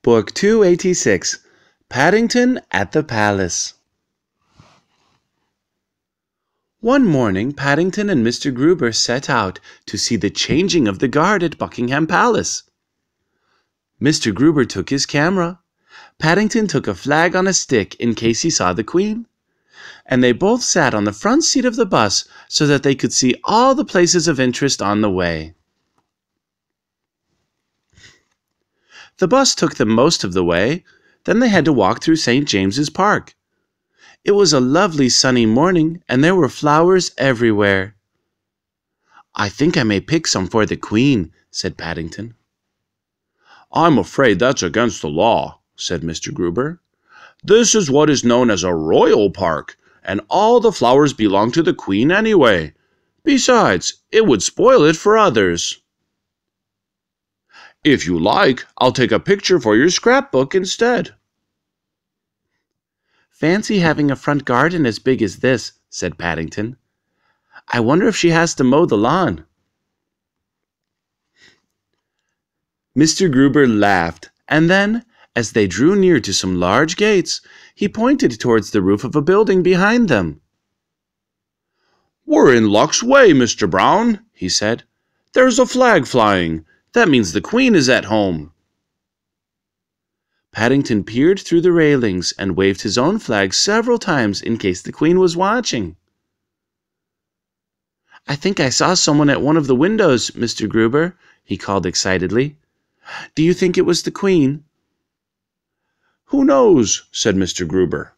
Book 286, Paddington at the Palace. One morning, Paddington and Mr. Gruber set out to see the changing of the guard at Buckingham Palace. Mr. Gruber took his camera. Paddington took a flag on a stick in case he saw the Queen. And they both sat on the front seat of the bus so that they could see all the places of interest on the way. The bus took them most of the way. Then they had to walk through St. James's Park. It was a lovely sunny morning, and there were flowers everywhere. "I think I may pick some for the Queen," said Paddington. "I'm afraid that's against the law," said Mr. Gruber. "This is what is known as a royal park, and all the flowers belong to the Queen anyway. Besides, it would spoil it for others." "If you like, I'll take a picture for your scrapbook instead." "Fancy having a front garden as big as this," said Paddington. "I wonder if she has to mow the lawn." Mr. Gruber laughed, and then, as they drew near to some large gates, he pointed towards the roof of a building behind them. "We're in luck's way, Mr. Brown," he said. "There's a flag flying. That means the Queen is at home." Paddington peered through the railings and waved his own flag several times in case the Queen was watching. "I think I saw someone at one of the windows, Mr. Gruber," he called excitedly. "Do you think it was the Queen?" "Who knows?" said Mr. Gruber.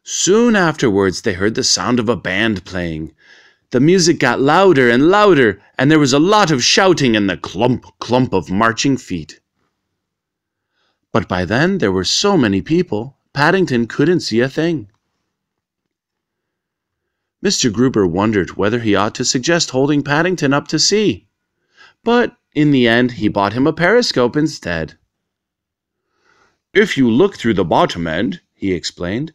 Soon afterwards they heard the sound of a band playing. The music got louder and louder, and there was a lot of shouting and the clump, clump of marching feet. But by then there were so many people, Paddington couldn't see a thing. Mr. Gruber wondered whether he ought to suggest holding Paddington up to sea. But in the end he bought him a periscope instead. "If you look through the bottom end," he explained,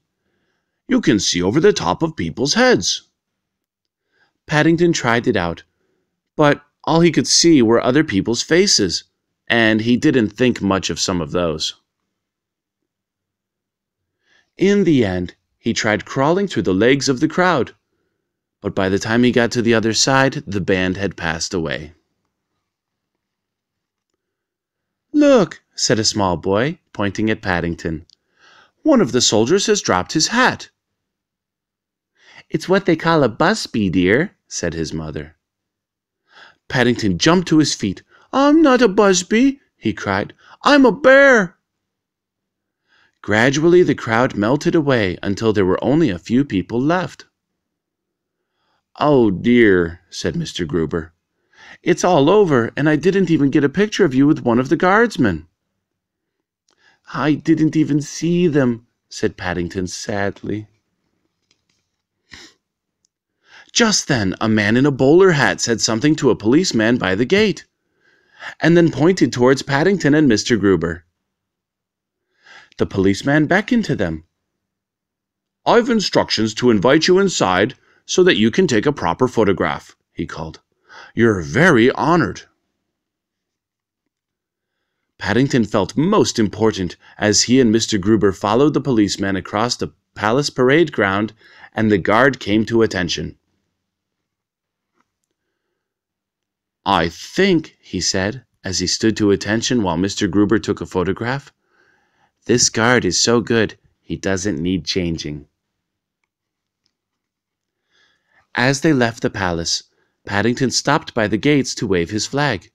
"you can see over the top of people's heads." Paddington tried it out, but all he could see were other people's faces, and he didn't think much of some of those. In the end, he tried crawling through the legs of the crowd, but by the time he got to the other side, the band had passed away. "Look," said a small boy, pointing at Paddington. "One of the soldiers has dropped his hat." "It's what they call a busby, dear," said his mother. Paddington jumped to his feet. "I'm not a busby," he cried. "I'm a bear." Gradually the crowd melted away until there were only a few people left. "Oh dear," said Mr. Gruber. "It's all over, and I didn't even get a picture of you with one of the guardsmen." "I didn't even see them," said Paddington sadly. Just then, a man in a bowler hat said something to a policeman by the gate, and then pointed towards Paddington and Mr. Gruber. The policeman beckoned to them. "I've instructions to invite you inside so that you can take a proper photograph," he called. "You're very honored." Paddington felt most important as he and Mr. Gruber followed the policeman across the palace parade ground, and the guard came to attention. "I think," he said, as he stood to attention while Mr. Gruber took a photograph, "this guard is so good, he doesn't need changing." As they left the palace, Paddington stopped by the gates to wave his flag.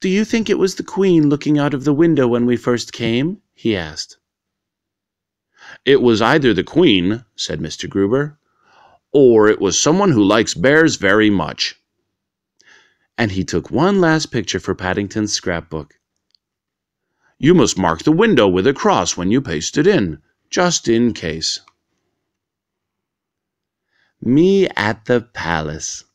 "Do you think it was the Queen looking out of the window when we first came?" he asked. "It was either the Queen," said Mr. Gruber, "or it was someone who likes bears very much." And he took one last picture for Paddington's scrapbook. "You must mark the window with a cross when you paste it in, just in case." Me at the palace.